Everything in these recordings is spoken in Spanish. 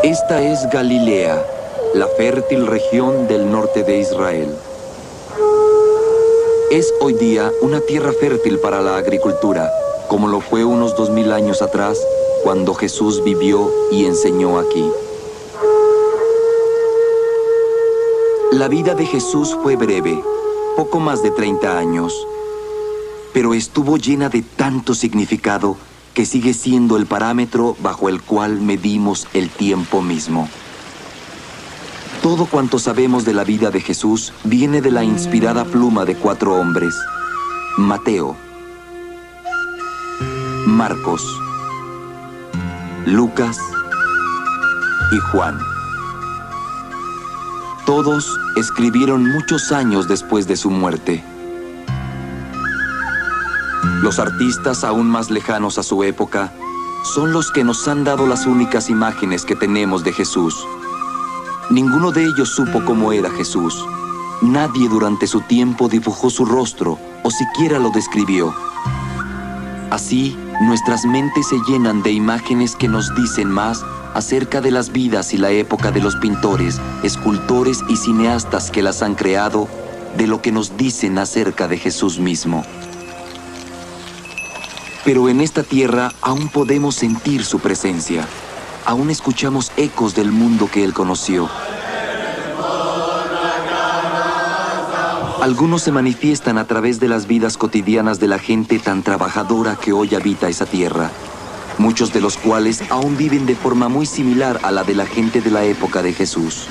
Esta es Galilea, la fértil región del norte de Israel. Es hoy día una tierra fértil para la agricultura, como lo fue unos 2000 años atrás, cuando Jesús vivió y enseñó aquí. La vida de Jesús fue breve, poco más de 30 años, pero estuvo llena de tanto significado que sigue siendo el parámetro bajo el cual medimos el tiempo mismo. Todo cuanto sabemos de la vida de Jesús viene de la inspirada pluma de 4 hombres: Mateo, Marcos, Lucas y Juan. Todos escribieron muchos años después de su muerte. Los artistas aún más lejanos a su época son los que nos han dado las únicas imágenes que tenemos de Jesús. Ninguno de ellos supo cómo era Jesús. Nadie durante su tiempo dibujó su rostro o siquiera lo describió. Así, nuestras mentes se llenan de imágenes que nos dicen más acerca de las vidas y la época de los pintores, escultores y cineastas que las han creado, de lo que nos dicen acerca de Jesús mismo. Pero en esta tierra aún podemos sentir su presencia. Aún escuchamos ecos del mundo que Él conoció. Algunos se manifiestan a través de las vidas cotidianas de la gente tan trabajadora que hoy habita esa tierra, muchos de los cuales aún viven de forma muy similar a la de la gente de la época de Jesús.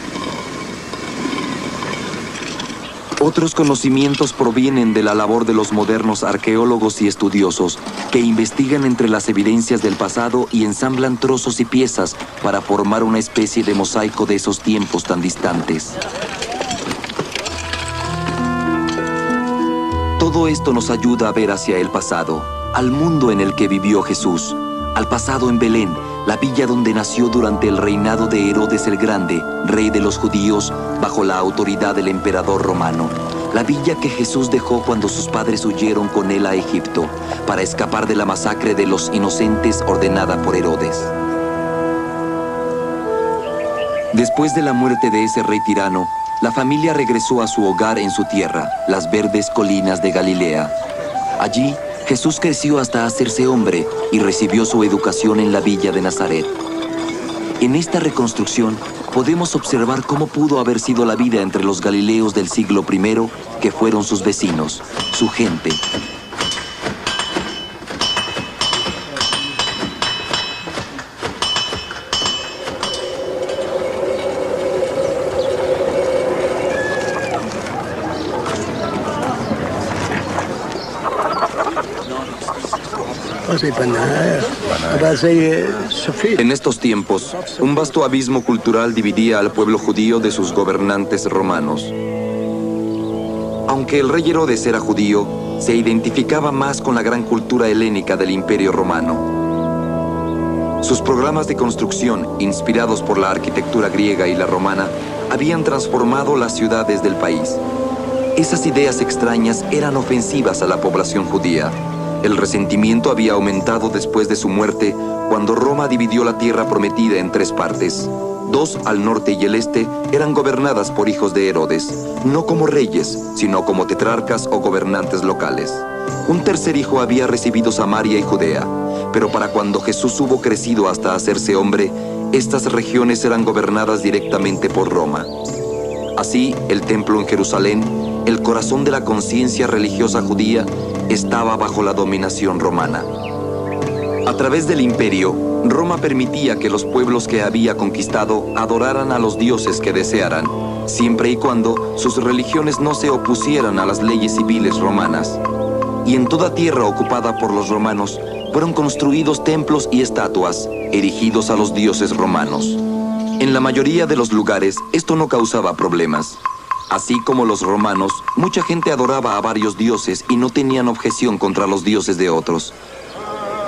Otros conocimientos provienen de la labor de los modernos arqueólogos y estudiosos, que investigan entre las evidencias del pasado y ensamblan trozos y piezas para formar una especie de mosaico de esos tiempos tan distantes. Todo esto nos ayuda a ver hacia el pasado, al mundo en el que vivió Jesús, al pasado en Belén, la villa donde nació durante el reinado de Herodes el Grande, rey de los judíos, bajo la autoridad del emperador romano. La villa que Jesús dejó cuando sus padres huyeron con él a Egipto, para escapar de la masacre de los inocentes ordenada por Herodes. Después de la muerte de ese rey tirano, la familia regresó a su hogar en su tierra, las verdes colinas de Galilea. Allí, Jesús creció hasta hacerse hombre y recibió su educación en la villa de Nazaret. En esta reconstrucción podemos observar cómo pudo haber sido la vida entre los galileos del siglo I, que fueron sus vecinos, su gente. En estos tiempos, un vasto abismo cultural dividía al pueblo judío de sus gobernantes romanos. Aunque el rey Herodes era judío, se identificaba más con la gran cultura helénica del Imperio Romano. Sus programas de construcción, inspirados por la arquitectura griega y la romana, habían transformado las ciudades del país. Esas ideas extrañas eran ofensivas a la población judía. El resentimiento había aumentado después de su muerte, cuando Roma dividió la tierra prometida en 3 partes. 2 al norte y el este eran gobernadas por hijos de Herodes, no como reyes, sino como tetrarcas o gobernantes locales. Un tercer hijo había recibido Samaria y Judea, pero para cuando Jesús hubo crecido hasta hacerse hombre, estas regiones eran gobernadas directamente por Roma. Así, el templo en Jerusalén, el corazón de la conciencia religiosa judía, estaba bajo la dominación romana. A través del imperio, Roma permitía que los pueblos que había conquistado adoraran a los dioses que desearan, siempre y cuando sus religiones no se opusieran a las leyes civiles romanas. Y en toda tierra ocupada por los romanos, fueron construidos templos y estatuas, erigidos a los dioses romanos. En la mayoría de los lugares, esto no causaba problemas. Así como los romanos, mucha gente adoraba a varios dioses y no tenían objeción contra los dioses de otros.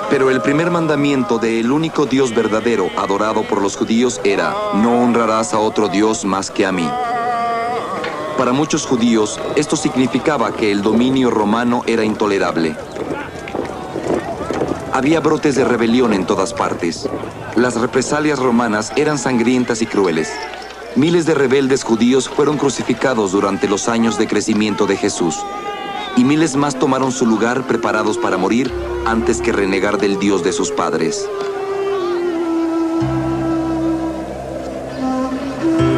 Pero el primer mandamiento del único Dios verdadero adorado por los judíos era: no honrarás a otro Dios más que a mí. Para muchos judíos, esto significaba que el dominio romano era intolerable. Había brotes de rebelión en todas partes. Las represalias romanas eran sangrientas y crueles. Miles de rebeldes judíos fueron crucificados durante los años de crecimiento de Jesús. Y miles más tomaron su lugar preparados para morir antes que renegar del Dios de sus padres.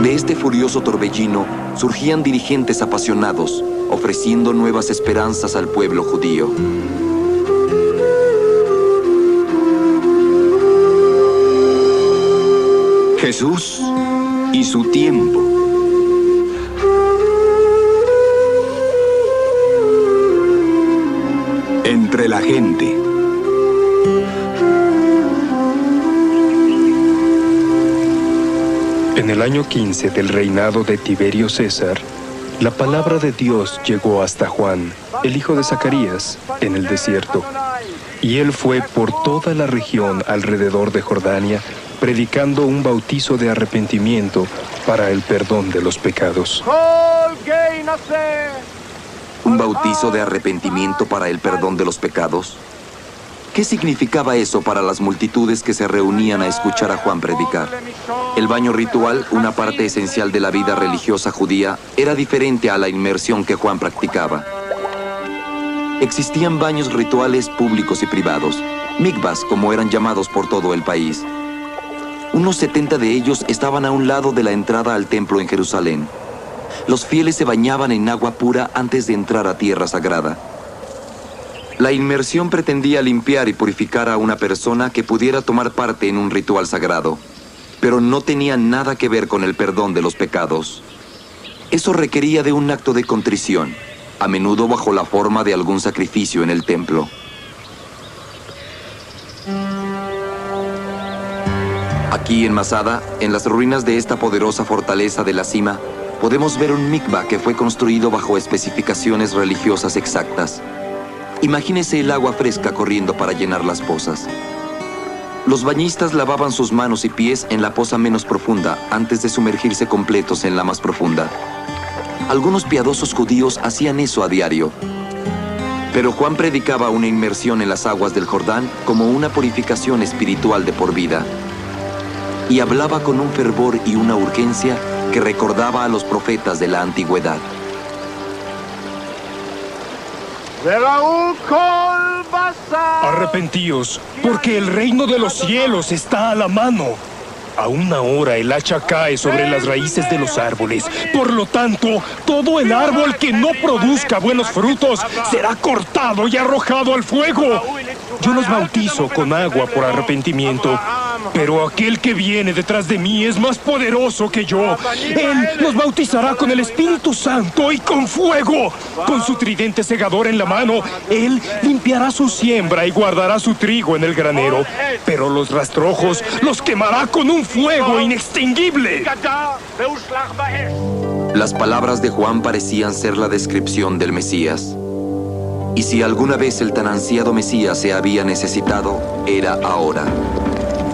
De este furioso torbellino surgían dirigentes apasionados, ofreciendo nuevas esperanzas al pueblo judío. Jesús y su tiempo. Entre la gente. En el año 15 del reinado de Tiberio César, la palabra de Dios llegó hasta Juan, el hijo de Zacarías, en el desierto. Y él fue por toda la región alrededor de Jordania, predicando un bautizo de arrepentimiento para el perdón de los pecados. ¿Un bautizo de arrepentimiento para el perdón de los pecados? ¿Qué significaba eso para las multitudes que se reunían a escuchar a Juan predicar? El baño ritual, una parte esencial de la vida religiosa judía, era diferente a la inmersión que Juan practicaba. Existían baños rituales públicos y privados, mikvahs, como eran llamados por todo el país. Unos 70 de ellos estaban a un lado de la entrada al templo en Jerusalén. Los fieles se bañaban en agua pura antes de entrar a tierra sagrada. La inmersión pretendía limpiar y purificar a una persona que pudiera tomar parte en un ritual sagrado, pero no tenía nada que ver con el perdón de los pecados. Eso requería de un acto de contrición, a menudo bajo la forma de algún sacrificio en el templo. Aquí en Masada, en las ruinas de esta poderosa fortaleza de la cima, podemos ver un mikvah que fue construido bajo especificaciones religiosas exactas. Imagínese el agua fresca corriendo para llenar las pozas. Los bañistas lavaban sus manos y pies en la poza menos profunda antes de sumergirse completos en la más profunda. Algunos piadosos judíos hacían eso a diario. Pero Juan predicaba una inmersión en las aguas del Jordán como una purificación espiritual de por vida. Y hablaba con un fervor y una urgencia que recordaba a los profetas de la antigüedad. Arrepentíos, porque el reino de los cielos está a la mano. A una hora el hacha cae sobre las raíces de los árboles. Por lo tanto, todo el árbol que no produzca buenos frutos será cortado y arrojado al fuego. Yo los bautizo con agua por arrepentimiento, pero aquel que viene detrás de mí es más poderoso que yo. Él los bautizará con el Espíritu Santo y con fuego. Con su tridente segador en la mano, él limpiará su siembra y guardará su trigo en el granero, pero los rastrojos los quemará con un fuego inextinguible. Las palabras de Juan parecían ser la descripción del Mesías. Y si alguna vez el tan ansiado Mesías se había necesitado, era ahora.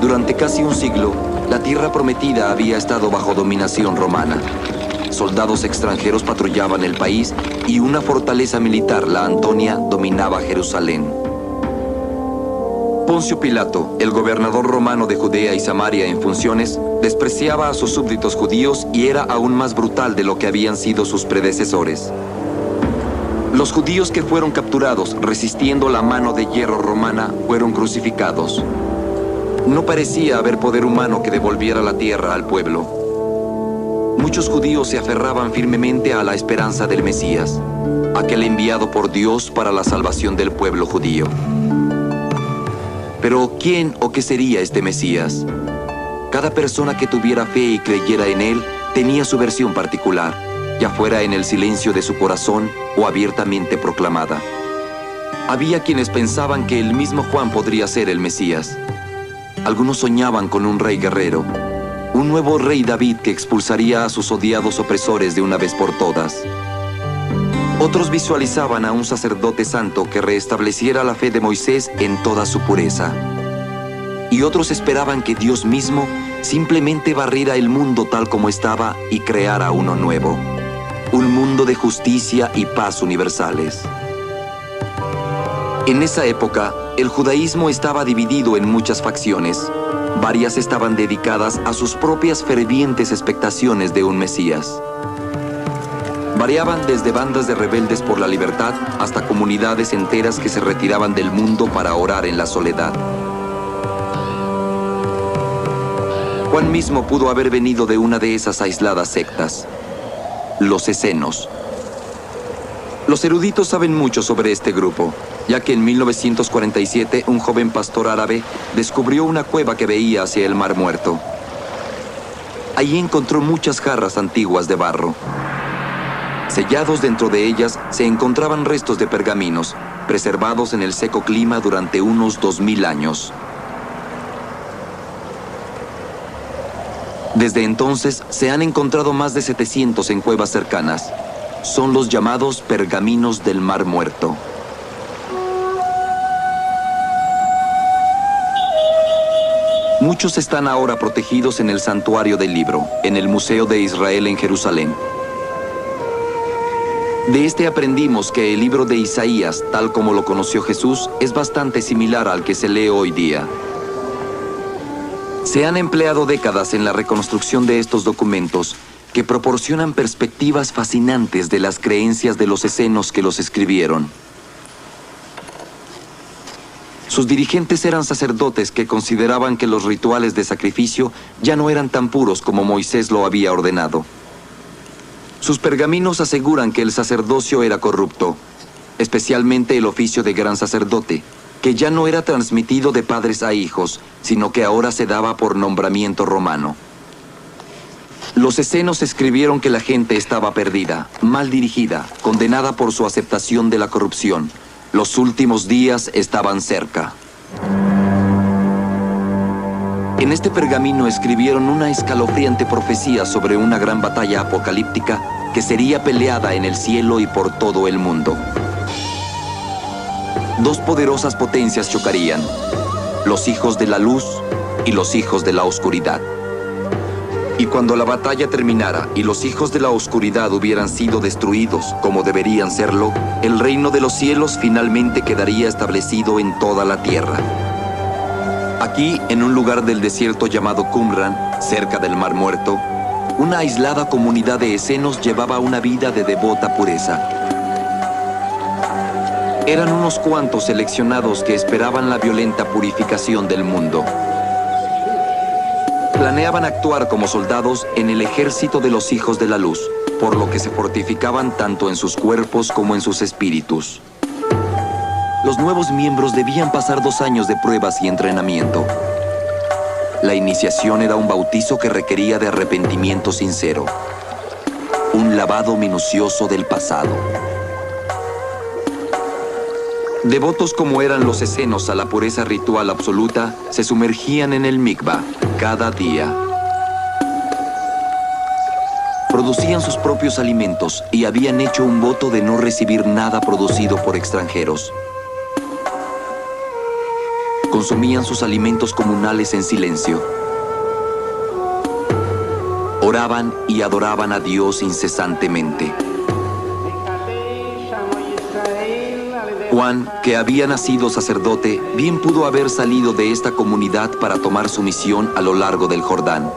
Durante casi un siglo, la tierra prometida había estado bajo dominación romana. Soldados extranjeros patrullaban el país y una fortaleza militar, la Antonia, dominaba Jerusalén. Poncio Pilato, el gobernador romano de Judea y Samaria en funciones, despreciaba a sus súbditos judíos y era aún más brutal de lo que habían sido sus predecesores. Los judíos que fueron capturados resistiendo la mano de hierro romana fueron crucificados. No parecía haber poder humano que devolviera la tierra al pueblo. Muchos judíos se aferraban firmemente a la esperanza del Mesías, aquel enviado por Dios para la salvación del pueblo judío. Pero ¿quién o qué sería este Mesías? Cada persona que tuviera fe y creyera en él tenía su versión particular, ya fuera en el silencio de su corazón o abiertamente proclamada. Había quienes pensaban que el mismo Juan podría ser el Mesías. Algunos soñaban con un rey guerrero, un nuevo rey David que expulsaría a sus odiados opresores de una vez por todas. Otros visualizaban a un sacerdote santo que restableciera la fe de Moisés en toda su pureza. Y otros esperaban que Dios mismo simplemente barriera el mundo tal como estaba y creara uno nuevo. Un mundo de justicia y paz universales. En esa época, el judaísmo estaba dividido en muchas facciones. Varias estaban dedicadas a sus propias fervientes expectaciones de un Mesías. Variaban desde bandas de rebeldes por la libertad hasta comunidades enteras que se retiraban del mundo para orar en la soledad. Juan mismo pudo haber venido de una de esas aisladas sectas, los Essenos. Los eruditos saben mucho sobre este grupo, ya que en 1947 un joven pastor árabe descubrió una cueva que veía hacia el Mar Muerto. Allí encontró muchas jarras antiguas de barro. Sellados dentro de ellas se encontraban restos de pergaminos, preservados en el seco clima durante unos 2000 años. Desde entonces se han encontrado más de 700 en cuevas cercanas. Son los llamados pergaminos del Mar Muerto. Muchos están ahora protegidos en el Santuario del Libro, en el Museo de Israel en Jerusalén. De este aprendimos que el libro de Isaías, tal como lo conoció Jesús, es bastante similar al que se lee hoy día. Se han empleado décadas en la reconstrucción de estos documentos, que proporcionan perspectivas fascinantes de las creencias de los essenos que los escribieron. Sus dirigentes eran sacerdotes que consideraban que los rituales de sacrificio ya no eran tan puros como Moisés lo había ordenado. Sus pergaminos aseguran que el sacerdocio era corrupto, especialmente el oficio de gran sacerdote, que ya no era transmitido de padres a hijos, sino que ahora se daba por nombramiento romano. Los essenos escribieron que la gente estaba perdida, mal dirigida, condenada por su aceptación de la corrupción. Los últimos días estaban cerca. En este pergamino escribieron una escalofriante profecía sobre una gran batalla apocalíptica que sería peleada en el cielo y por todo el mundo. Dos poderosas potencias chocarían, los hijos de la luz y los hijos de la oscuridad. Y cuando la batalla terminara y los hijos de la oscuridad hubieran sido destruidos como deberían serlo, el reino de los cielos finalmente quedaría establecido en toda la tierra. Aquí, en un lugar del desierto llamado Qumran, cerca del Mar Muerto, una aislada comunidad de essenos llevaba una vida de devota pureza. Eran unos cuantos seleccionados que esperaban la violenta purificación del mundo. Planeaban actuar como soldados en el ejército de los hijos de la luz, por lo que se fortificaban tanto en sus cuerpos como en sus espíritus. Los nuevos miembros debían pasar 2 años de pruebas y entrenamiento. La iniciación era un bautizo que requería de arrepentimiento sincero, un lavado minucioso del pasado. Devotos como eran los essenos a la pureza ritual absoluta, se sumergían en el mikvah cada día. Producían sus propios alimentos y habían hecho un voto de no recibir nada producido por extranjeros. Consumían sus alimentos comunales en silencio. Oraban y adoraban a Dios incesantemente. Juan, que había nacido sacerdote, bien pudo haber salido de esta comunidad para tomar su misión a lo largo del Jordán.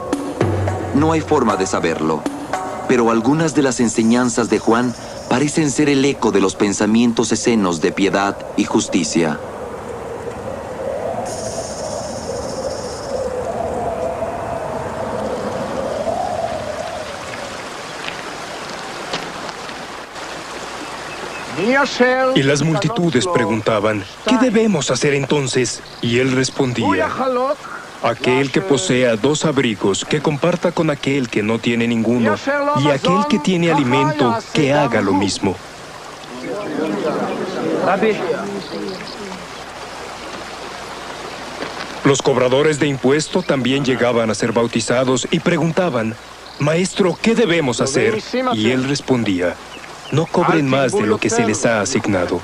No hay forma de saberlo, pero algunas de las enseñanzas de Juan parecen ser el eco de los pensamientos essenos de piedad y justicia. Y las multitudes preguntaban, ¿qué debemos hacer entonces? Y él respondía, aquel que posea 2 abrigos, que comparta con aquel que no tiene ninguno, y aquel que tiene alimento, que haga lo mismo. Los cobradores de impuesto también llegaban a ser bautizados y preguntaban, Maestro, ¿qué debemos hacer? Y él respondía, no cobren más de lo que se les ha asignado.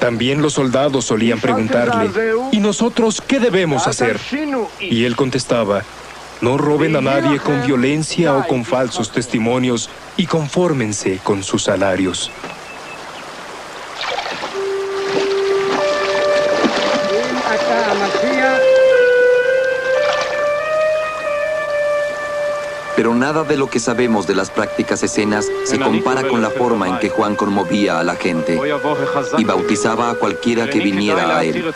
También los soldados solían preguntarle, ¿y nosotros qué debemos hacer? Y él contestaba, no roben a nadie con violencia o con falsos testimonios y confórmense con sus salarios. Pero nada de lo que sabemos de las prácticas escenas se compara con la forma en que Juan conmovía a la gente y bautizaba a cualquiera que viniera a él.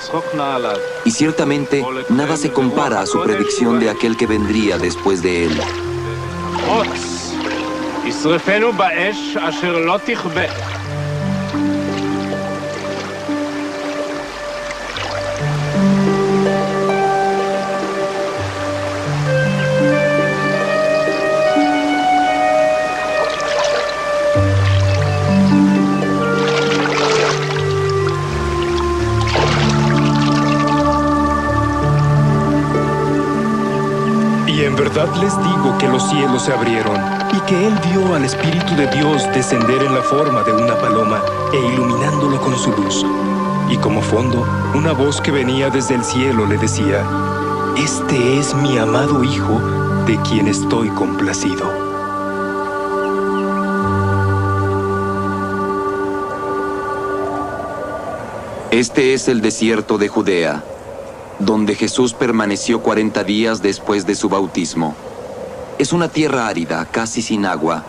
Y ciertamente nada se compara a su predicción de aquel que vendría después de él. En verdad les digo que los cielos se abrieron y que él vio al Espíritu de Dios descender en la forma de una paloma e iluminándolo con su luz. Y como fondo, una voz que venía desde el cielo le decía: «Este es mi amado Hijo, de quien estoy complacido». Este es el desierto de Judea, donde Jesús permaneció 40 días después de su bautismo. Es una tierra árida, casi sin agua,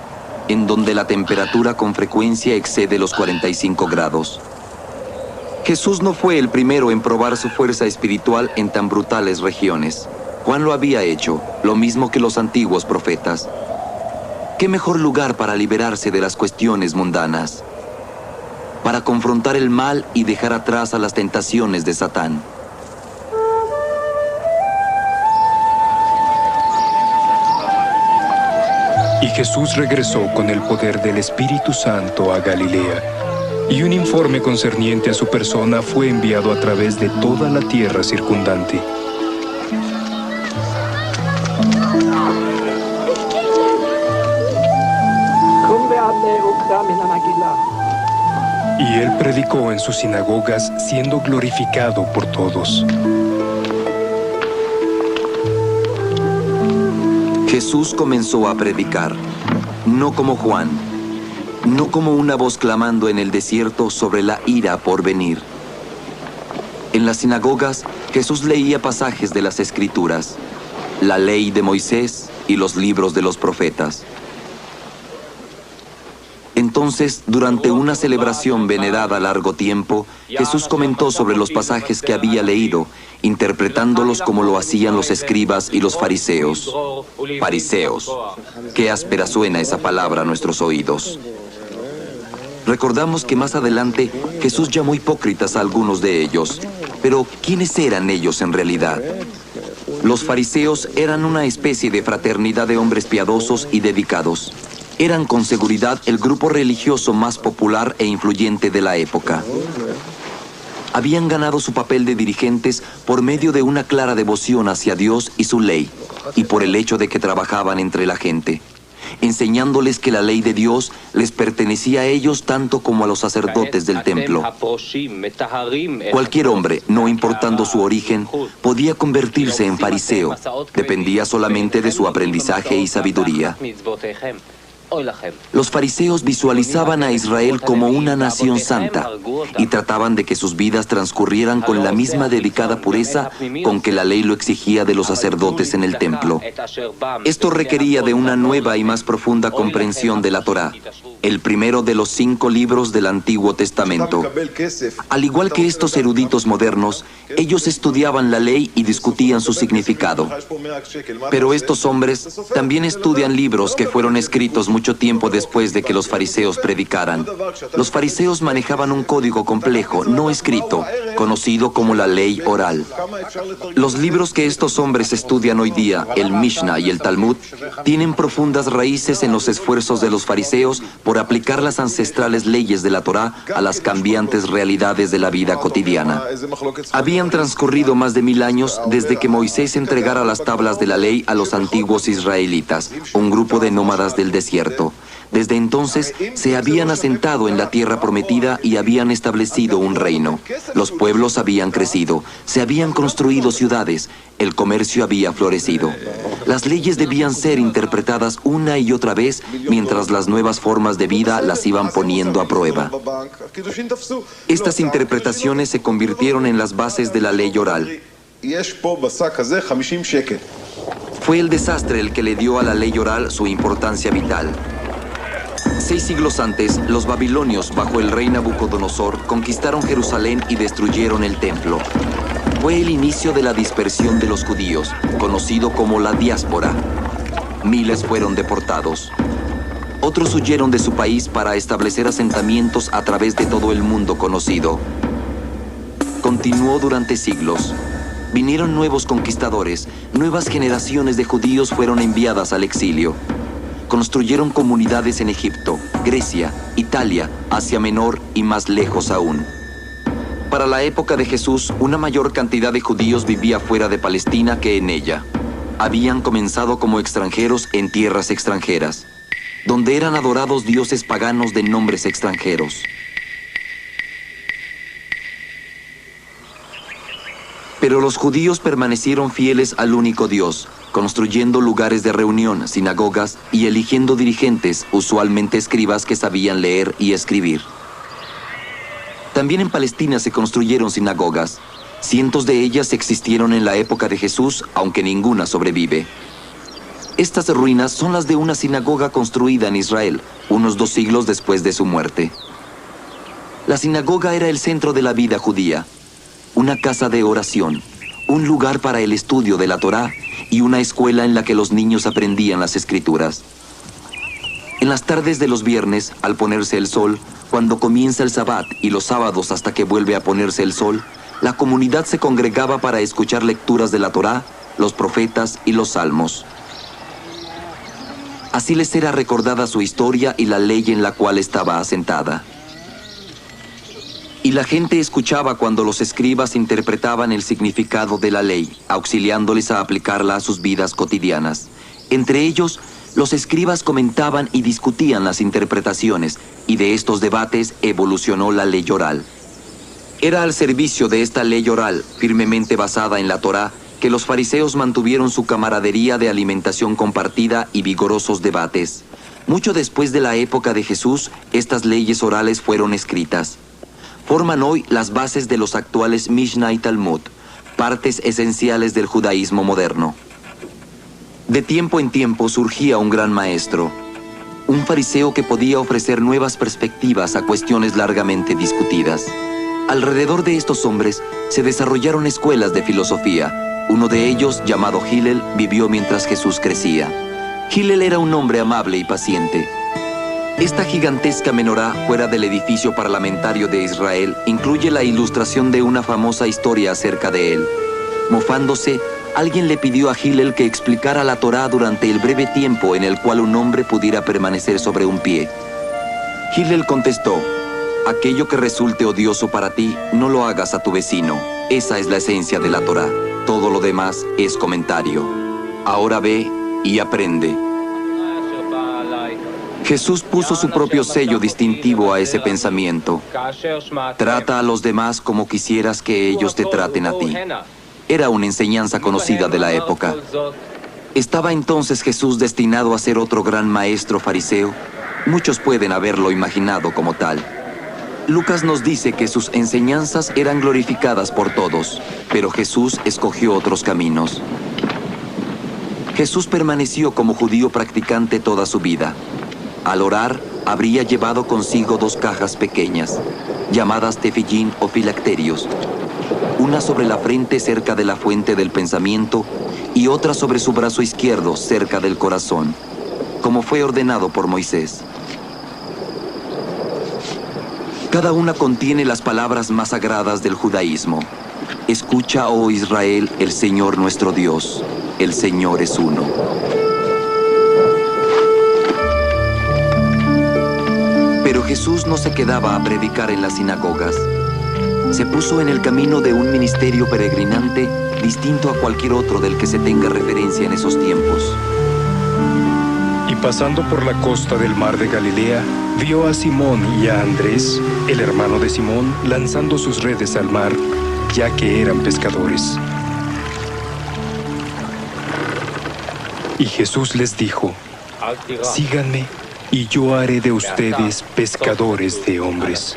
en donde la temperatura con frecuencia excede los 45 grados. Jesús no fue el primero en probar su fuerza espiritual en tan brutales regiones. Juan lo había hecho, lo mismo que los antiguos profetas. ¿Qué mejor lugar para liberarse de las cuestiones mundanas? Para confrontar el mal y dejar atrás a las tentaciones de Satán. Y Jesús regresó con el poder del Espíritu Santo a Galilea, y un informe concerniente a su persona fue enviado a través de toda la tierra circundante. Y él predicó en sus sinagogas, siendo glorificado por todos. Jesús comenzó a predicar, no como Juan, no como una voz clamando en el desierto sobre la ira por venir. En las sinagogas, Jesús leía pasajes de las Escrituras, la ley de Moisés y los libros de los profetas. Entonces, durante una celebración venerada largo tiempo, Jesús comentó sobre los pasajes que había leído, interpretándolos como lo hacían los escribas y los fariseos. Fariseos. Qué áspera suena esa palabra a nuestros oídos. Recordamos que más adelante Jesús llamó hipócritas a algunos de ellos. Pero, ¿quiénes eran ellos en realidad? Los fariseos eran una especie de fraternidad de hombres piadosos y dedicados. Eran con seguridad el grupo religioso más popular e influyente de la época. Habían ganado su papel de dirigentes por medio de una clara devoción hacia Dios y su ley, y por el hecho de que trabajaban entre la gente, enseñándoles que la ley de Dios les pertenecía a ellos tanto como a los sacerdotes del templo. Cualquier hombre, no importando su origen, podía convertirse en fariseo. Dependía solamente de su aprendizaje y sabiduría. Los fariseos visualizaban a Israel como una nación santa y trataban de que sus vidas transcurrieran con la misma dedicada pureza con que la ley lo exigía de los sacerdotes en el templo. Esto requería de una nueva y más profunda comprensión de la Torá, el primero de los 5 libros del Antiguo Testamento. Al igual que estos eruditos modernos, ellos estudiaban la ley y discutían su significado. Pero estos hombres también estudian libros que fueron escritos mucho tiempo después de que los fariseos predicaran. Los fariseos manejaban un código complejo, no escrito, conocido como la ley oral. Los libros que estos hombres estudian hoy día, el Mishnah y el Talmud, tienen profundas raíces en los esfuerzos de los fariseos por aplicar las ancestrales leyes de la Torá a las cambiantes realidades de la vida cotidiana. Habían transcurrido más de 1000 años desde que Moisés entregara las tablas de la ley a los antiguos israelitas, un grupo de nómadas del desierto. Desde entonces se habían asentado en la tierra prometida y habían establecido un reino. Los pueblos habían crecido, se habían construido ciudades, el comercio había florecido. Las leyes debían ser interpretadas una y otra vez mientras las nuevas formas de vida las iban poniendo a prueba. Estas interpretaciones se convirtieron en las bases de la ley oral. Fue el desastre el que le dio a la ley oral su importancia vital. 6 siglos antes, los babilonios, bajo el rey Nabucodonosor, conquistaron Jerusalén y destruyeron el templo. Fue el inicio de la dispersión de los judíos, conocido como la diáspora. Miles fueron deportados. Otros huyeron de su país para establecer asentamientos a través de todo el mundo conocido. Continuó durante siglos. Vinieron nuevos conquistadores, nuevas generaciones de judíos fueron enviadas al exilio. Construyeron comunidades en Egipto, Grecia, Italia, Asia Menor y más lejos aún. Para la época de Jesús, una mayor cantidad de judíos vivía fuera de Palestina que en ella. Habían comenzado como extranjeros en tierras extranjeras, donde eran adorados dioses paganos de nombres extranjeros. Pero los judíos permanecieron fieles al único Dios, construyendo lugares de reunión, sinagogas, y eligiendo dirigentes, usualmente escribas que sabían leer y escribir. También en Palestina se construyeron sinagogas. Cientos de ellas existieron en la época de Jesús, aunque ninguna sobrevive. Estas ruinas son las de una sinagoga construida en Israel, unos 2 siglos después de su muerte. La sinagoga era el centro de la vida judía, una casa de oración, un lugar para el estudio de la Torá y una escuela en la que los niños aprendían las escrituras. En las tardes de los viernes, al ponerse el sol, cuando comienza el Sabbat y los sábados hasta que vuelve a ponerse el sol, la comunidad se congregaba para escuchar lecturas de la Torá, los profetas y los salmos. Así les era recordada su historia y la ley en la cual estaba asentada. Y la gente escuchaba cuando los escribas interpretaban el significado de la ley, auxiliándoles a aplicarla a sus vidas cotidianas. Entre ellos, los escribas comentaban y discutían las interpretaciones, y de estos debates evolucionó la ley oral. Era al servicio de esta ley oral, firmemente basada en la Torá, que los fariseos mantuvieron su camaradería de alimentación compartida y vigorosos debates. Mucho después de la época de Jesús, estas leyes orales fueron escritas. Forman hoy las bases de los actuales Mishnah y Talmud, partes esenciales del judaísmo moderno. De tiempo en tiempo surgía un gran maestro, un fariseo que podía ofrecer nuevas perspectivas a cuestiones largamente discutidas. Alrededor de estos hombres se desarrollaron escuelas de filosofía. Uno de ellos, llamado Hillel, vivió mientras Jesús crecía. Hillel era un hombre amable y paciente. Esta gigantesca menorá, fuera del edificio parlamentario de Israel, incluye la ilustración de una famosa historia acerca de él. Mofándose, alguien le pidió a Hillel que explicara la Torá durante el breve tiempo en el cual un hombre pudiera permanecer sobre un pie. Hillel contestó: aquello que resulte odioso para ti, no lo hagas a tu vecino. Esa es la esencia de la Torá. Todo lo demás es comentario. Ahora ve y aprende. Jesús puso su propio sello distintivo a ese pensamiento. Trata a los demás como quisieras que ellos te traten a ti. Era una enseñanza conocida de la época. ¿Estaba entonces Jesús destinado a ser otro gran maestro fariseo? Muchos pueden haberlo imaginado como tal. Lucas nos dice que sus enseñanzas eran glorificadas por todos, pero Jesús escogió otros caminos. Jesús permaneció como judío practicante toda su vida. Al orar, habría llevado consigo 2 cajas pequeñas, llamadas tefillín o filacterios, una sobre la frente cerca de la fuente del pensamiento y otra sobre su brazo izquierdo cerca del corazón, como fue ordenado por Moisés. Cada una contiene las palabras más sagradas del judaísmo. Escucha, oh Israel, el Señor nuestro Dios, el Señor es uno. Pero Jesús no se quedaba a predicar en las sinagogas. Se puso en el camino de un ministerio peregrinante distinto a cualquier otro del que se tenga referencia en esos tiempos. Y pasando por la costa del mar de Galilea, vio a Simón y a Andrés, el hermano de Simón, lanzando sus redes al mar, ya que eran pescadores. Y Jesús les dijo: síganme, y yo haré de ustedes pescadores de hombres.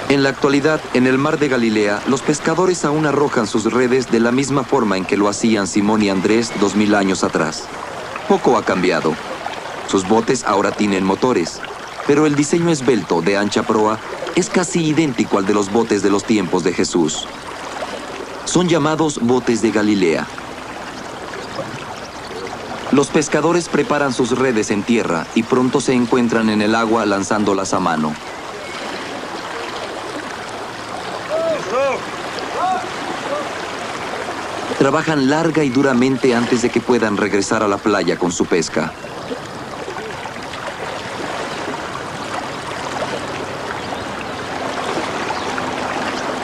En la actualidad, en el mar de Galilea, los pescadores aún arrojan sus redes de la misma forma en que lo hacían Simón y Andrés 2000 años atrás. Poco ha cambiado. Sus botes ahora tienen motores, pero el diseño esbelto de ancha proa es casi idéntico al de los botes de los tiempos de Jesús. Son llamados botes de Galilea. Los pescadores preparan sus redes en tierra y pronto se encuentran en el agua lanzándolas a mano. Trabajan larga y duramente antes de que puedan regresar a la playa con su pesca.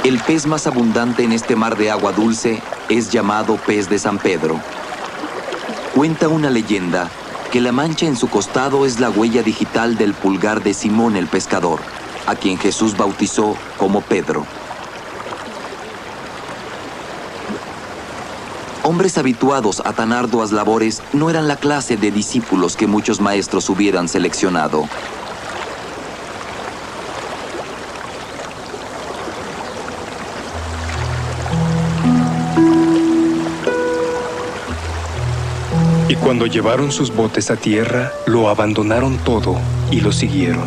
El pez más abundante en este mar de agua dulce es llamado pez de San Pedro. Cuenta una leyenda que la mancha en su costado es la huella digital del pulgar de Simón el pescador, a quien Jesús bautizó como Pedro. Hombres habituados a tan arduas labores no eran la clase de discípulos que muchos maestros hubieran seleccionado. Y cuando llevaron sus botes a tierra, lo abandonaron todo y lo siguieron.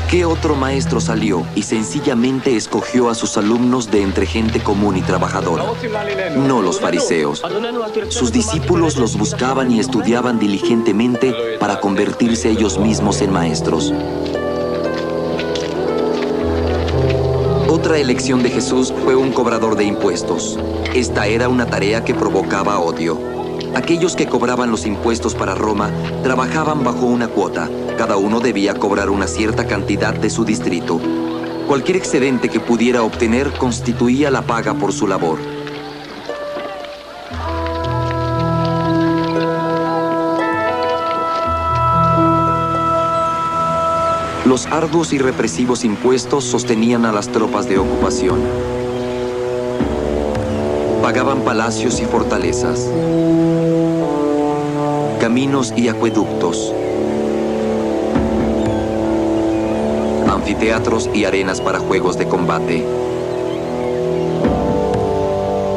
¿Qué otro maestro salió y sencillamente escogió a sus alumnos de entre gente común y trabajadora? No los fariseos. Sus discípulos los buscaban y estudiaban diligentemente para convertirse ellos mismos en maestros. Otra elección de Jesús fue un cobrador de impuestos. Esta era una tarea que provocaba odio. Aquellos que cobraban los impuestos para Roma trabajaban bajo una cuota. Cada uno debía cobrar una cierta cantidad de su distrito. Cualquier excedente que pudiera obtener constituía la paga por su labor. Los arduos y represivos impuestos sostenían a las tropas de ocupación. Pagaban palacios y fortalezas, caminos y acueductos, anfiteatros y arenas para juegos de combate,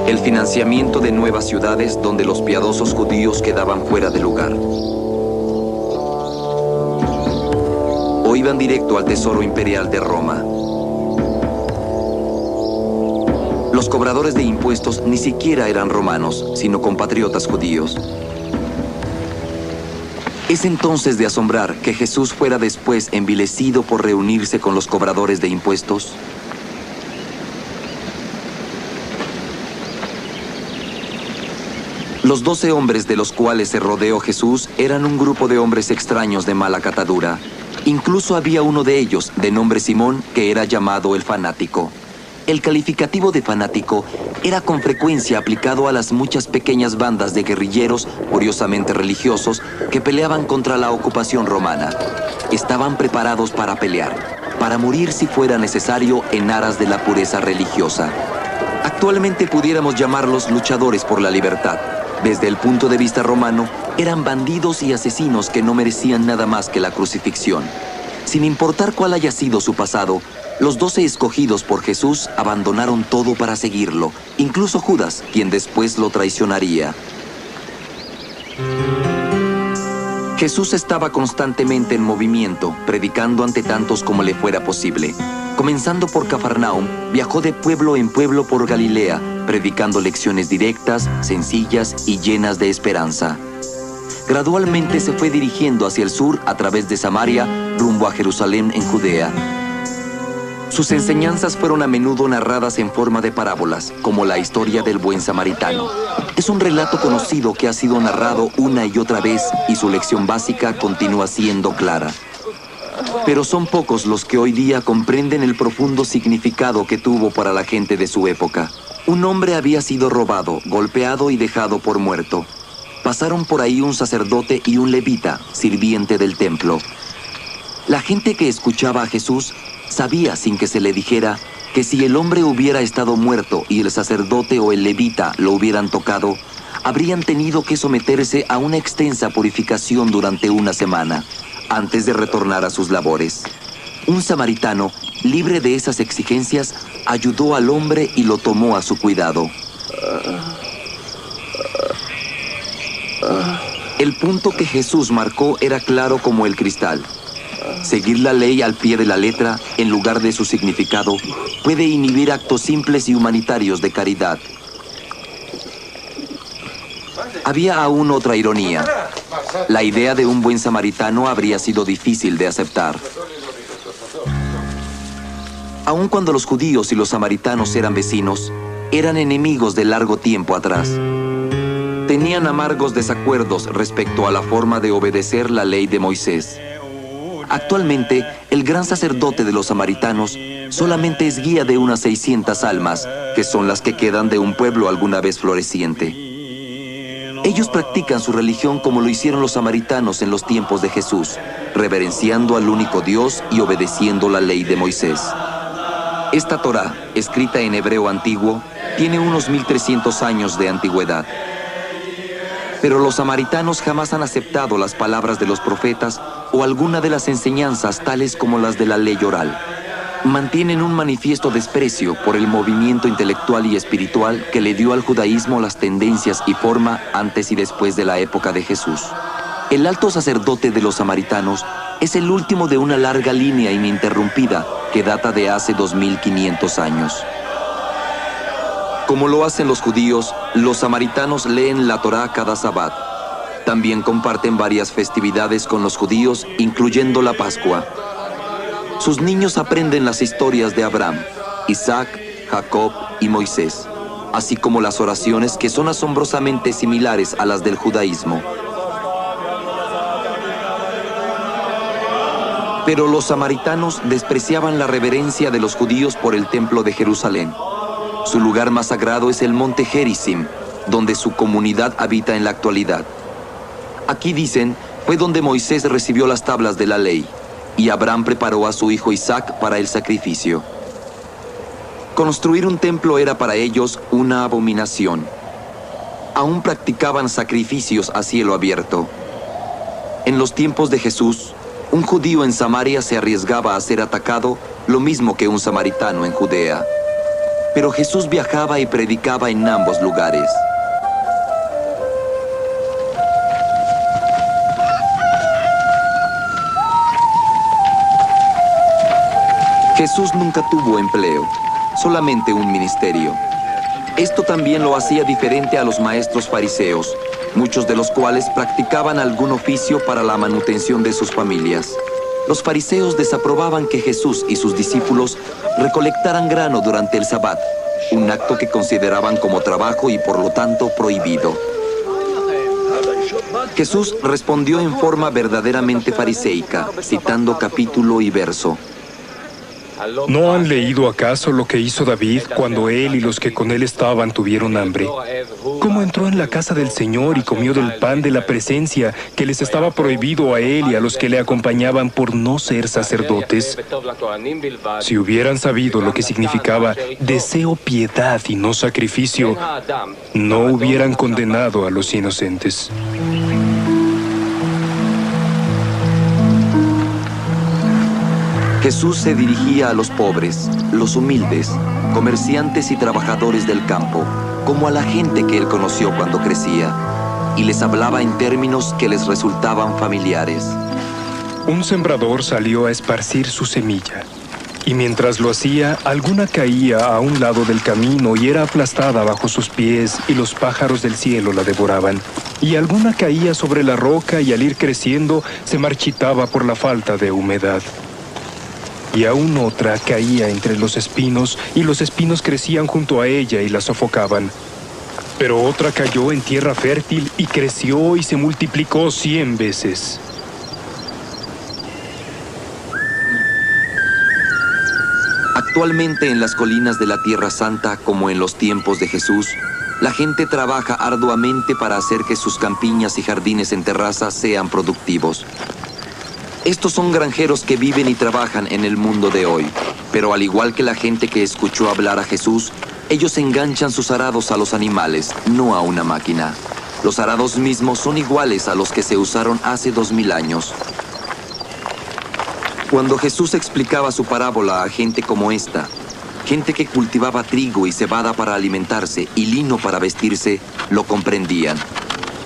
el financiamiento de nuevas ciudades donde los piadosos judíos quedaban fuera de lugar. O iban directo al tesoro imperial de Roma. Los cobradores de impuestos ni siquiera eran romanos, sino compatriotas judíos. Es entonces de asombrar que Jesús fuera después envilecido por reunirse con los cobradores de impuestos. Los 12 hombres de los cuales se rodeó Jesús eran un grupo de hombres extraños de mala catadura. Incluso había uno de ellos, de nombre Simón, que era llamado el fanático. El calificativo de fanático era con frecuencia aplicado a las muchas pequeñas bandas de guerrilleros, curiosamente religiosos, que peleaban contra la ocupación romana. Estaban preparados para pelear, para morir si fuera necesario en aras de la pureza religiosa. Actualmente pudiéramos llamarlos luchadores por la libertad. Desde el punto de vista romano, eran bandidos y asesinos que no merecían nada más que la crucifixión. Sin importar cuál haya sido su pasado, los 12 escogidos por Jesús abandonaron todo para seguirlo, incluso Judas, quien después lo traicionaría. Jesús estaba constantemente en movimiento, predicando ante tantos como le fuera posible. Comenzando por Cafarnaum, viajó de pueblo en pueblo por Galilea, predicando lecciones directas, sencillas y llenas de esperanza. Gradualmente se fue dirigiendo hacia el sur a través de Samaria, rumbo a Jerusalén en Judea. Sus enseñanzas fueron a menudo narradas en forma de parábolas, como la historia del buen samaritano. Es un relato conocido que ha sido narrado una y otra vez y su lección básica continúa siendo clara. Pero son pocos los que hoy día comprenden el profundo significado que tuvo para la gente de su época. Un hombre había sido robado, golpeado y dejado por muerto. Pasaron por ahí un sacerdote y un levita, sirviente del templo. La gente que escuchaba a Jesús sabía, sin que se le dijera, que si el hombre hubiera estado muerto y el sacerdote o el levita lo hubieran tocado, habrían tenido que someterse a una extensa purificación durante una semana, antes de retornar a sus labores. Un samaritano, libre de esas exigencias, ayudó al hombre y lo tomó a su cuidado. El punto que Jesús marcó era claro como el cristal. Seguir la ley al pie de la letra, en lugar de su significado, puede inhibir actos simples y humanitarios de caridad. Había aún otra ironía. La idea de un buen samaritano habría sido difícil de aceptar. Aun cuando los judíos y los samaritanos eran vecinos, eran enemigos de largo tiempo atrás. Tenían amargos desacuerdos respecto a la forma de obedecer la ley de Moisés. Actualmente, el gran sacerdote de los samaritanos solamente es guía de unas 600 almas, que son las que quedan de un pueblo alguna vez floreciente. Ellos practican su religión como lo hicieron los samaritanos en los tiempos de Jesús, reverenciando al único Dios y obedeciendo la ley de Moisés. Esta Torá, escrita en hebreo antiguo, tiene unos 1300 años de antigüedad. Pero los samaritanos jamás han aceptado las palabras de los profetas o alguna de las enseñanzas tales como las de la ley oral. Mantienen un manifiesto desprecio por el movimiento intelectual y espiritual que le dio al judaísmo las tendencias y forma antes y después de la época de Jesús. El alto sacerdote de los samaritanos es el último de una larga línea ininterrumpida que data de hace 2500 años. Como lo hacen los judíos, los samaritanos leen la Torá cada Sabbat. También comparten varias festividades con los judíos, incluyendo la Pascua. Sus niños aprenden las historias de Abraham, Isaac, Jacob y Moisés, así como las oraciones que son asombrosamente similares a las del judaísmo. Pero los samaritanos despreciaban la reverencia de los judíos por el templo de Jerusalén. Su lugar más sagrado es el monte Gerizim, donde su comunidad habita en la actualidad. Aquí dicen, fue donde Moisés recibió las tablas de la ley, y Abraham preparó a su hijo Isaac para el sacrificio. Construir un templo era para ellos una abominación. Aún practicaban sacrificios a cielo abierto. En los tiempos de Jesús, un judío en Samaria se arriesgaba a ser atacado lo mismo que un samaritano en Judea. Pero Jesús viajaba y predicaba en ambos lugares. Jesús nunca tuvo empleo, solamente un ministerio. Esto también lo hacía diferente a los maestros fariseos, muchos de los cuales practicaban algún oficio para la manutención de sus familias. Los fariseos desaprobaban que Jesús y sus discípulos recolectaran grano durante el Sabbat, un acto que consideraban como trabajo y por lo tanto prohibido. Jesús respondió en forma verdaderamente fariseica, citando capítulo y verso. ¿No han leído acaso lo que hizo David cuando él y los que con él estaban tuvieron hambre? ¿Cómo entró en la casa del Señor y comió del pan de la presencia que les estaba prohibido a él y a los que le acompañaban por no ser sacerdotes? Si hubieran sabido lo que significaba deseo piedad y no sacrificio, no hubieran condenado a los inocentes. Jesús se dirigía a los pobres, los humildes, comerciantes y trabajadores del campo, como a la gente que él conoció cuando crecía, y les hablaba en términos que les resultaban familiares. Un sembrador salió a esparcir su semilla, y mientras lo hacía, alguna caía a un lado del camino y era aplastada bajo sus pies, y los pájaros del cielo la devoraban. Y alguna caía sobre la roca y al ir creciendo se marchitaba por la falta de humedad. Y aún otra caía entre los espinos, y los espinos crecían junto a ella y la sofocaban. Pero otra cayó en tierra fértil y creció y se multiplicó 100 veces. Actualmente en las colinas de la Tierra Santa, como en los tiempos de Jesús, la gente trabaja arduamente para hacer que sus campiñas y jardines en terrazas sean productivos. Estos son granjeros que viven y trabajan en el mundo de hoy. Pero al igual que la gente que escuchó hablar a Jesús, ellos enganchan sus arados a los animales, no a una máquina. Los arados mismos son iguales a los que se usaron hace 2000 años. Cuando Jesús explicaba su parábola a gente como esta, gente que cultivaba trigo y cebada para alimentarse y lino para vestirse, lo comprendían,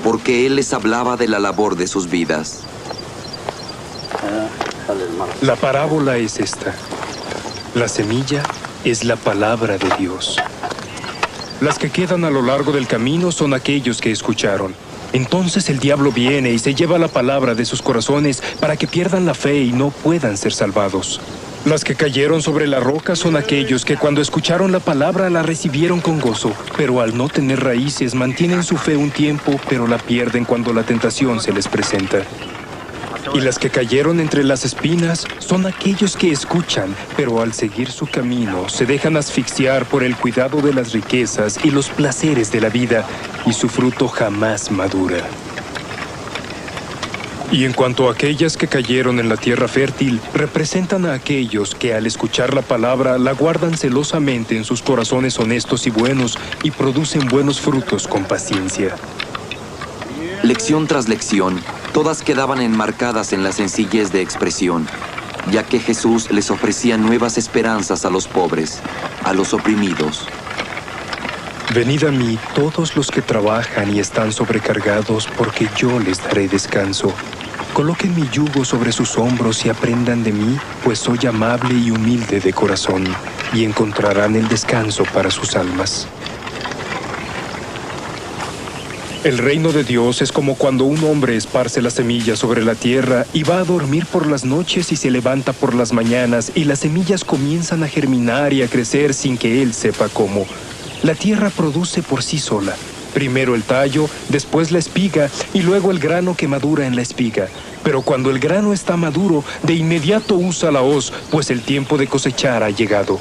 porque Él les hablaba de la labor de sus vidas. La parábola es esta. La semilla es la palabra de Dios. Las que quedan a lo largo del camino son aquellos que escucharon. Entonces el diablo viene y se lleva la palabra de sus corazones para que pierdan la fe y no puedan ser salvados. Las que cayeron sobre la roca son aquellos que cuando escucharon la palabra la recibieron con gozo, pero al no tener raíces mantienen su fe un tiempo, pero la pierden cuando la tentación se les presenta. Y las que cayeron entre las espinas son aquellos que escuchan, pero al seguir su camino se dejan asfixiar por el cuidado de las riquezas y los placeres de la vida, y su fruto jamás madura. Y en cuanto a aquellas que cayeron en la tierra fértil, representan a aquellos que al escuchar la palabra la guardan celosamente en sus corazones honestos y buenos y producen buenos frutos con paciencia. Lección tras lección, todas quedaban enmarcadas en la sencillez de expresión, ya que Jesús les ofrecía nuevas esperanzas a los pobres, a los oprimidos. Venid a mí todos los que trabajan y están sobrecargados, porque yo les daré descanso. Coloquen mi yugo sobre sus hombros y aprendan de mí, pues soy amable y humilde de corazón, y encontrarán el descanso para sus almas. El reino de Dios es como cuando un hombre esparce la semilla sobre la tierra y va a dormir por las noches y se levanta por las mañanas y las semillas comienzan a germinar y a crecer sin que él sepa cómo. La tierra produce por sí sola. Primero el tallo, después la espiga y luego el grano que madura en la espiga. Pero cuando el grano está maduro, de inmediato usa la hoz, pues el tiempo de cosechar ha llegado.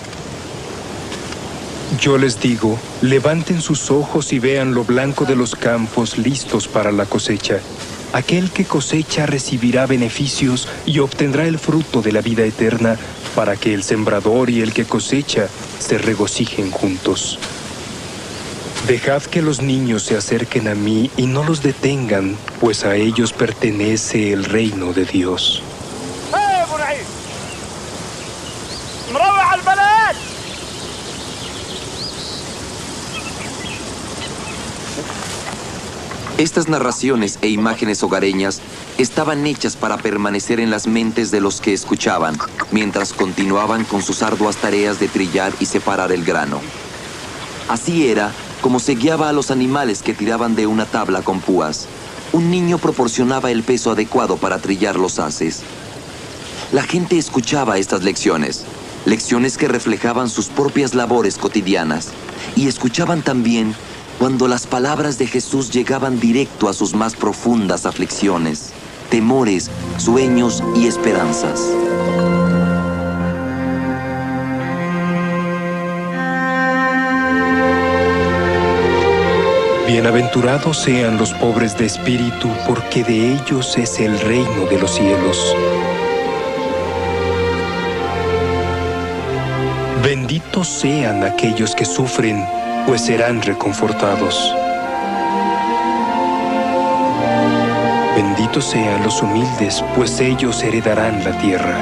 Yo les digo, levanten sus ojos y vean lo blanco de los campos listos para la cosecha. Aquel que cosecha recibirá beneficios y obtendrá el fruto de la vida eterna, para que el sembrador y el que cosecha se regocijen juntos. Dejad que los niños se acerquen a mí y no los detengan, pues a ellos pertenece el reino de Dios. Estas narraciones e imágenes hogareñas estaban hechas para permanecer en las mentes de los que escuchaban, mientras continuaban con sus arduas tareas de trillar y separar el grano. Así era como se guiaba a los animales que tiraban de una tabla con púas. Un niño proporcionaba el peso adecuado para trillar los haces. La gente escuchaba estas lecciones, lecciones que reflejaban sus propias labores cotidianas, y escuchaban también cuando las palabras de Jesús llegaban directo a sus más profundas aflicciones, temores, sueños y esperanzas. Bienaventurados sean los pobres de espíritu, porque de ellos es el reino de los cielos. Benditos sean aquellos que sufren, pues serán reconfortados. Benditos sean los humildes, pues ellos heredarán la tierra.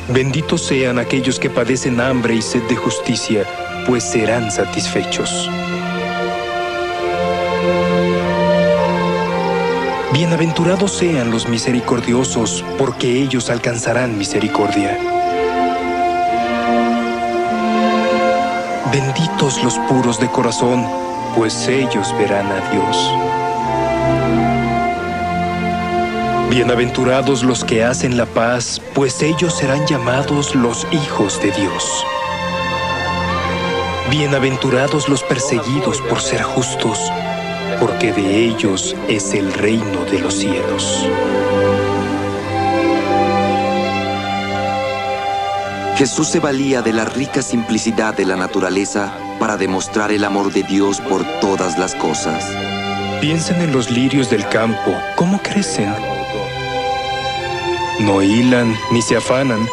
Benditos sean aquellos que padecen hambre y sed de justicia, pues serán satisfechos. Bienaventurados sean los misericordiosos, porque ellos alcanzarán misericordia. Benditos los puros de corazón, pues ellos verán a Dios. Bienaventurados los que hacen la paz, pues ellos serán llamados los hijos de Dios. Bienaventurados los perseguidos por ser justos, porque de ellos es el reino de los cielos. Jesús se valía de la rica simplicidad de la naturaleza para demostrar el amor de Dios por todas las cosas. Piensen en los lirios del campo, ¿cómo crecen? No hilan ni se afanan,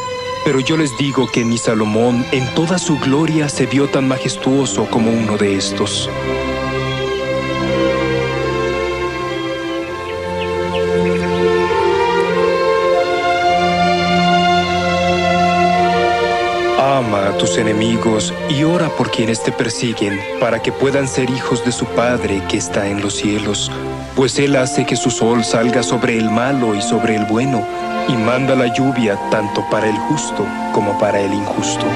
Pero yo les digo que ni Salomón en toda su gloria se vio tan majestuoso como uno de estos. Ama a tus enemigos y ora por quienes te persiguen, para que puedan ser hijos de su Padre que está en los cielos. Pues Él hace que su sol salga sobre el malo y sobre el bueno, y manda la lluvia tanto para el justo como para el injusto.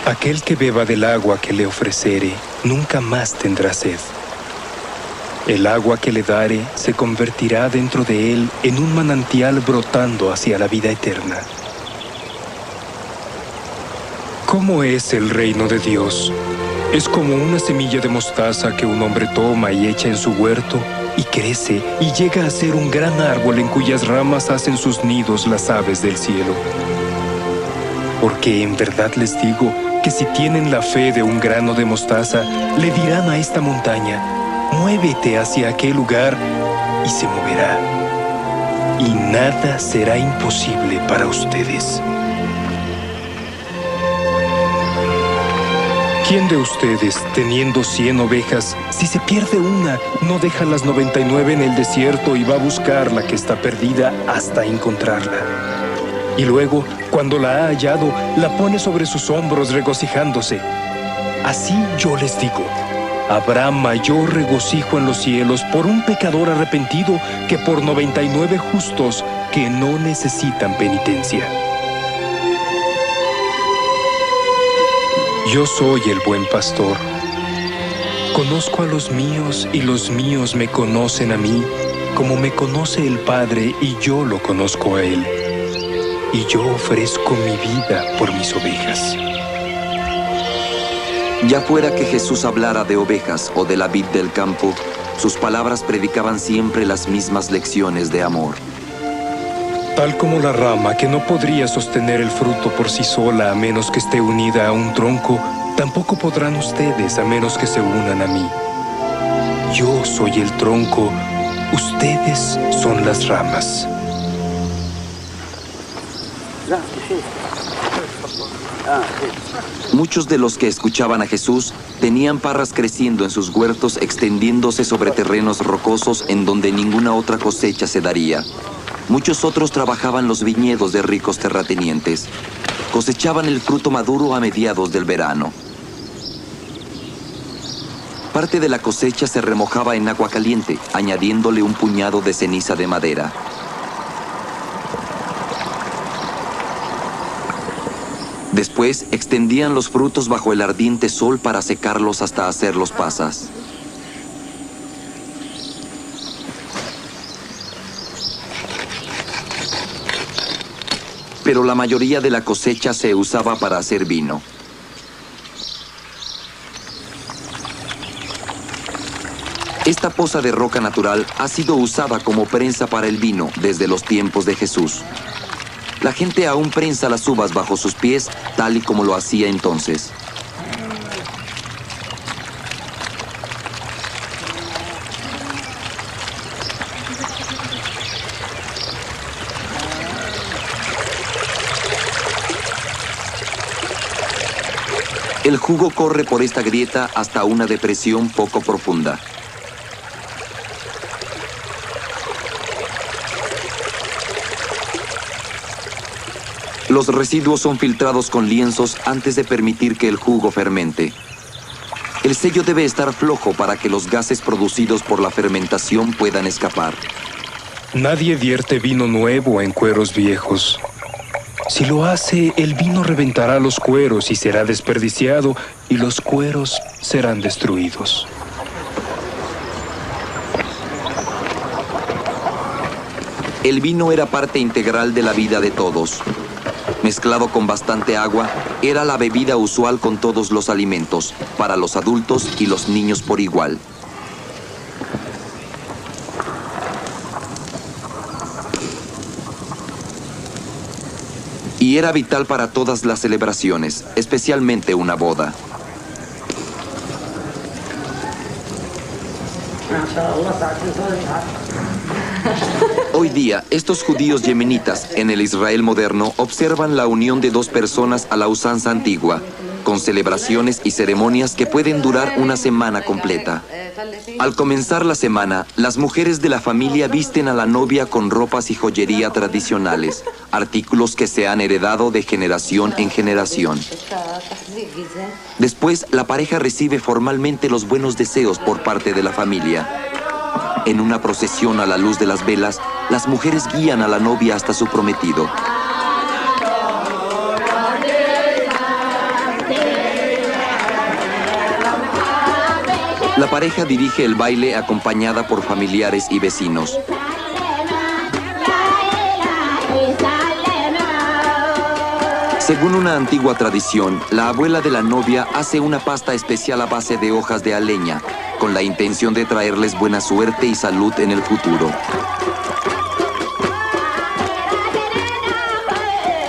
Aquel que beba del agua que le ofrecere, nunca más tendrá sed. El agua que le dare se convertirá dentro de él en un manantial brotando hacia la vida eterna. ¿Cómo es el reino de Dios? Es como una semilla de mostaza que un hombre toma y echa en su huerto, y crece y llega a ser un gran árbol en cuyas ramas hacen sus nidos las aves del cielo. Porque en verdad les digo que si tienen la fe de un grano de mostaza, le dirán a esta montaña: muévete hacia aquel lugar, y se moverá. Y nada será imposible para ustedes. ¿Quién de ustedes, teniendo 100 ovejas, si se pierde una, no deja las 99 en el desierto y va a buscar la que está perdida hasta encontrarla? Y luego, cuando la ha hallado, la pone sobre sus hombros regocijándose. Así yo les digo, habrá mayor regocijo en los cielos por un pecador arrepentido que por 99 justos que no necesitan penitencia. Yo soy el buen pastor. Conozco a los míos y los míos me conocen a mí, como me conoce el Padre y yo lo conozco a Él. Y yo ofrezco mi vida por mis ovejas. Ya fuera que Jesús hablara de ovejas o de la vid del campo, sus palabras predicaban siempre las mismas lecciones de amor. Tal como la rama que no podría sostener el fruto por sí sola a menos que esté unida a un tronco, tampoco podrán ustedes a menos que se unan a mí. Yo soy el tronco, ustedes son las ramas. Muchos de los que escuchaban a Jesús tenían parras creciendo en sus huertos, extendiéndose sobre terrenos rocosos en donde ninguna otra cosecha se daría. Muchos otros trabajaban los viñedos de ricos terratenientes. Cosechaban el fruto maduro a mediados del verano. Parte de la cosecha se remojaba en agua caliente, añadiéndole un puñado de ceniza de madera. Después, extendían los frutos bajo el ardiente sol para secarlos hasta hacerlos pasas. Pero la mayoría de la cosecha se usaba para hacer vino. Esta poza de roca natural ha sido usada como prensa para el vino desde los tiempos de Jesús. La gente aún prensa las uvas bajo sus pies, tal y como lo hacía entonces. El jugo corre por esta grieta hasta una depresión poco profunda. Los residuos son filtrados con lienzos antes de permitir que el jugo fermente. El sello debe estar flojo para que los gases producidos por la fermentación puedan escapar. Nadie vierte vino nuevo en cueros viejos. Si lo hace, el vino reventará los cueros y será desperdiciado, y los cueros serán destruidos. El vino era parte integral de la vida de todos. Mezclado con bastante agua, era la bebida usual con todos los alimentos, para los adultos y los niños por igual. Y era vital para todas las celebraciones, especialmente una boda. Hoy día, estos judíos yemenitas en el Israel moderno observan la unión de dos personas a la usanza antigua, con celebraciones y ceremonias que pueden durar una semana completa. Al comenzar la semana, las mujeres de la familia visten a la novia con ropas y joyería tradicionales, artículos que se han heredado de generación en generación. Después, la pareja recibe formalmente los buenos deseos por parte de la familia. En una procesión a la luz de las velas, las mujeres guían a la novia hasta su prometido. La pareja dirige el baile acompañada por familiares y vecinos. Según una antigua tradición, la abuela de la novia hace una pasta especial a base de hojas de aleña, con la intención de traerles buena suerte y salud en el futuro.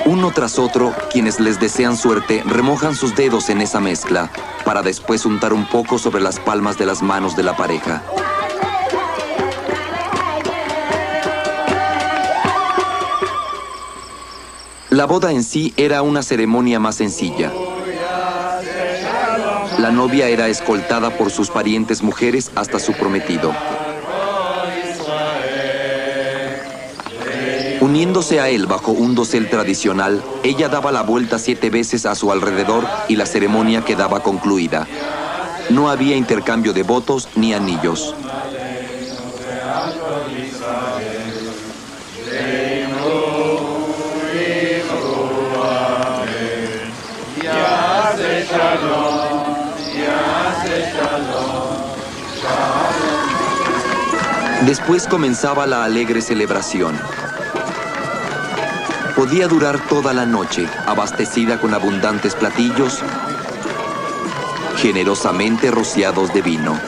Uno tras otro, quienes les desean suerte remojan sus dedos en esa mezcla, para después untar un poco sobre las palmas de las manos de la pareja. La boda en sí era una ceremonia más sencilla. La novia era escoltada por sus parientes mujeres hasta su prometido. Uniéndose a él bajo un dosel tradicional, ella daba la vuelta 7 veces a su alrededor y la ceremonia quedaba concluida. No había intercambio de votos ni anillos. Después comenzaba la alegre celebración. Podía durar toda la noche, abastecida con abundantes platillos, generosamente rociados de vino.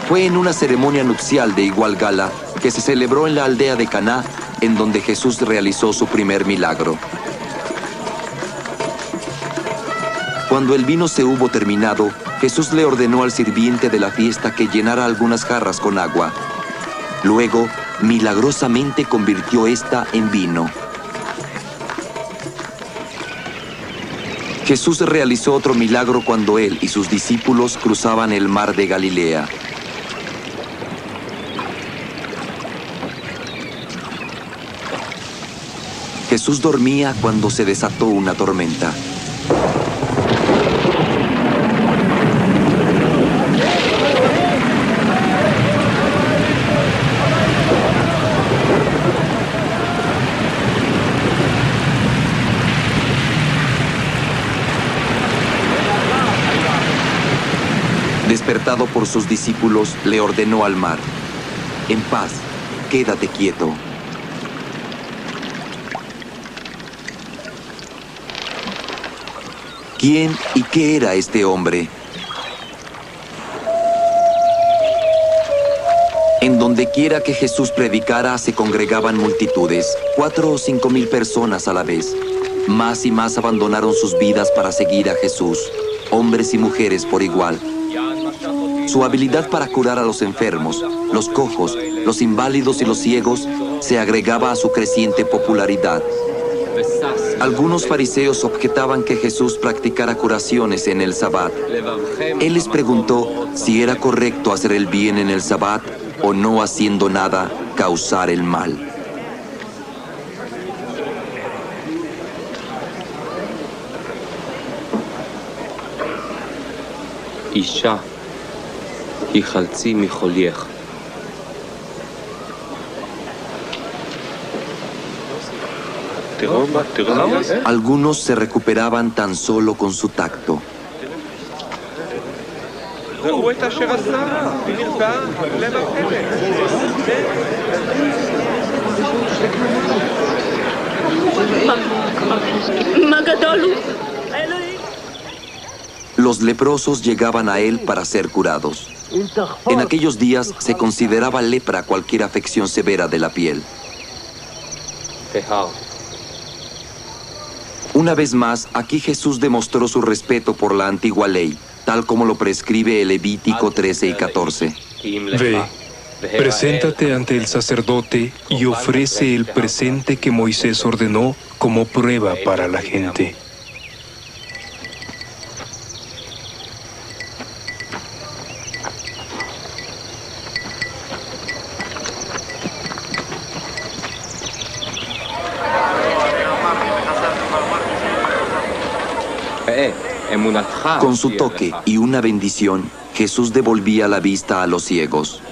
Fue en una ceremonia nupcial de igual gala que se celebró en la aldea de Caná, en donde Jesús realizó su primer milagro. Cuando el vino se hubo terminado, Jesús le ordenó al sirviente de la fiesta que llenara algunas jarras con agua. Luego, milagrosamente convirtió esta en vino. Jesús realizó otro milagro cuando él y sus discípulos cruzaban el mar de Galilea. Jesús dormía cuando se desató una tormenta. Despertado por sus discípulos, le ordenó al mar: en paz, quédate quieto. ¿Quién y qué era este hombre? En donde quiera que Jesús predicara, se congregaban multitudes, 4 o 5 mil personas a la vez. Más y más abandonaron sus vidas para seguir a Jesús, hombres y mujeres por igual. Su habilidad para curar a los enfermos, los cojos, los inválidos y los ciegos se agregaba a su creciente popularidad. Algunos fariseos objetaban que Jesús practicara curaciones en el Sabbat. Él les preguntó si era correcto hacer el bien en el Sabbat o no haciendo nada causar el mal. Isha, hijalzi mi joliej. Algunos se recuperaban tan solo con su tacto. Los leprosos llegaban a él para ser curados. En aquellos días se consideraba lepra cualquier afección severa de la piel. Una vez más, aquí Jesús demostró su respeto por la antigua ley, tal como lo prescribe el Levítico 13 y 14. Ve, preséntate ante el sacerdote y ofrece el presente que Moisés ordenó como prueba para la gente. Con su toque y una bendición, Jesús devolvía la vista a los ciegos.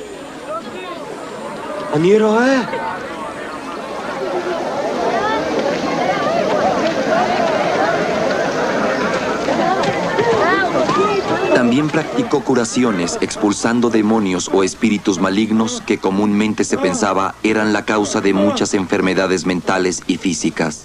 También practicó curaciones, expulsando demonios o espíritus malignos que comúnmente se pensaba eran la causa de muchas enfermedades mentales y físicas.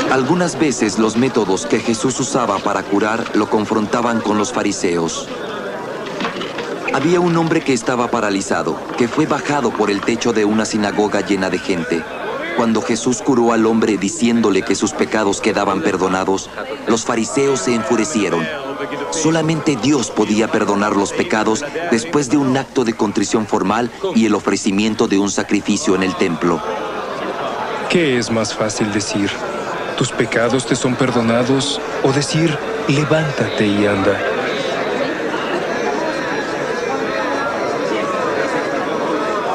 Algunas veces los métodos que Jesús usaba para curar lo confrontaban con los fariseos. Había un hombre que estaba paralizado, que fue bajado por el techo de una sinagoga llena de gente. Cuando Jesús curó al hombre diciéndole que sus pecados quedaban perdonados, los fariseos se enfurecieron. Solamente Dios podía perdonar los pecados después de un acto de contrición formal y el ofrecimiento de un sacrificio en el templo. ¿Qué es más fácil decir? ¿Tus pecados te son perdonados? O decir, levántate y anda.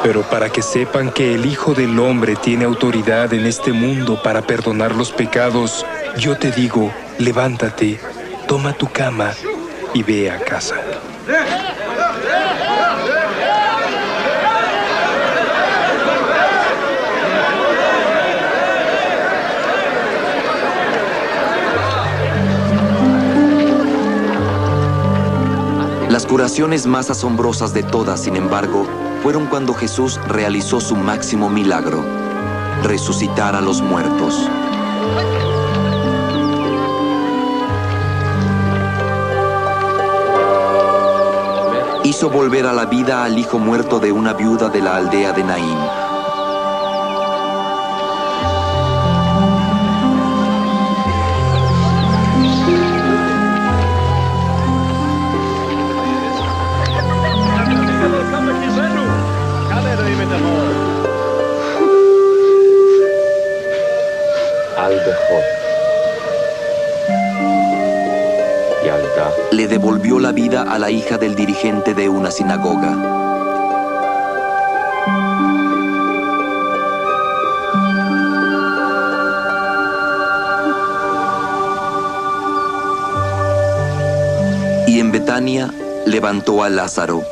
Pero para que sepan que el Hijo del Hombre tiene autoridad en este mundo para perdonar los pecados, yo te digo, levántate, toma tu cama y ve a casa. Las curaciones más asombrosas de todas, sin embargo, fueron cuando Jesús realizó su máximo milagro: resucitar a los muertos. Hizo volver a la vida al hijo muerto de una viuda de la aldea de Naín. Le devolvió la vida a la hija del dirigente de una sinagoga. Y en Betania levantó a Lázaro,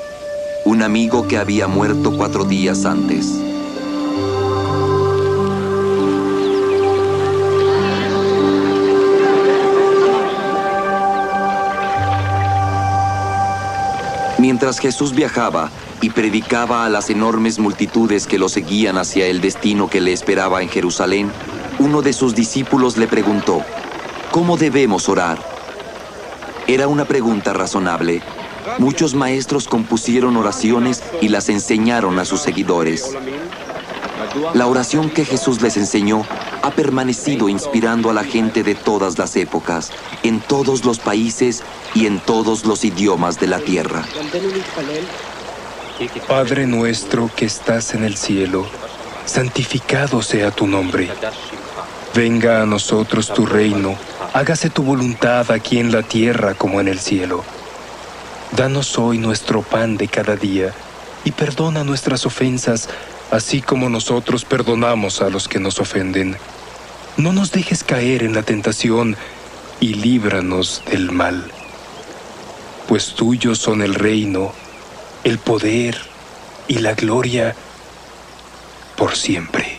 un amigo que había muerto 4 días antes. Mientras Jesús viajaba y predicaba a las enormes multitudes que lo seguían hacia el destino que le esperaba en Jerusalén, uno de sus discípulos le preguntó, ¿cómo debemos orar? Era una pregunta razonable. Muchos maestros compusieron oraciones y las enseñaron a sus seguidores. La oración que Jesús les enseñó ha permanecido inspirando a la gente de todas las épocas, en todos los países y en todos los idiomas de la tierra. Padre nuestro que estás en el cielo, santificado sea tu nombre. Venga a nosotros tu reino, hágase tu voluntad aquí en la tierra como en el cielo. Danos hoy nuestro pan de cada día y perdona nuestras ofensas, así como nosotros perdonamos a los que nos ofenden. No nos dejes caer en la tentación y líbranos del mal. Pues tuyos son el reino, el poder y la gloria por siempre.